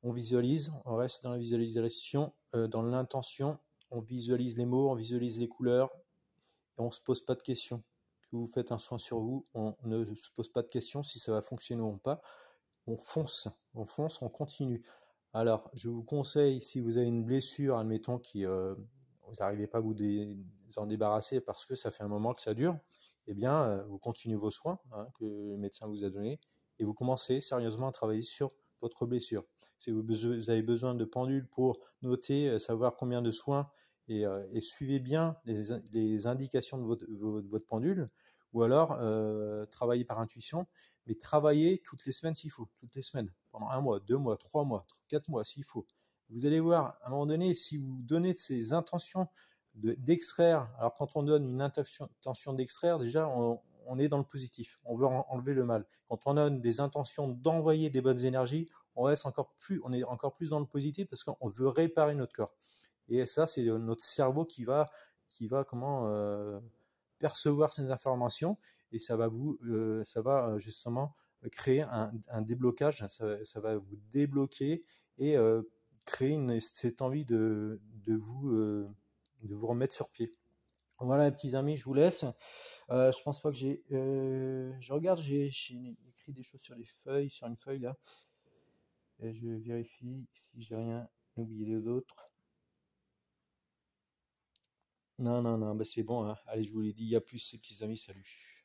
[SPEAKER 1] On visualise, on reste dans la visualisation, dans l'intention, on visualise les mots, on visualise les couleurs, et on ne se pose pas de questions. Que vous faites un soin sur vous, on ne se pose pas de questions si ça va fonctionner ou pas. On fonce, on continue. Alors, je vous conseille, si vous avez une blessure, admettons, vous n'arrivez pas à vous en débarrasser parce que ça fait un moment que ça dure, eh bien, vous continuez vos soins, hein, que le médecin vous a donnés et vous commencez sérieusement à travailler sur votre blessure. Si vous avez besoin de pendules pour noter, savoir combien de soins et suivez bien les indications de votre pendule, ou alors travaillez par intuition, mais travaillez toutes les semaines s'il faut, toutes les semaines, pendant 1 mois, 2 mois, 3 mois, 4 mois s'il faut. Vous allez voir, à un moment donné, si vous donnez de ces intentions d'extraire, alors quand on donne une intention d'extraire, déjà on est dans le positif, on veut enlever le mal. Quand on donne des intentions d'envoyer des bonnes énergies, on est encore plus dans le positif parce qu'on veut réparer notre corps. Et ça, c'est notre cerveau qui va percevoir ces informations et ça va justement créer un déblocage, ça va vous débloquer et créer cette envie de vous remettre sur pied. Voilà, les petits amis, je vous laisse. Je pense pas que je regarde, j'ai écrit des choses sur sur une feuille là. Et je vérifie si j'ai rien oublié d'autre. Non, non, non, bah c'est bon, hein. Allez, je vous l'ai dit, il y a plus, ces petits amis, salut.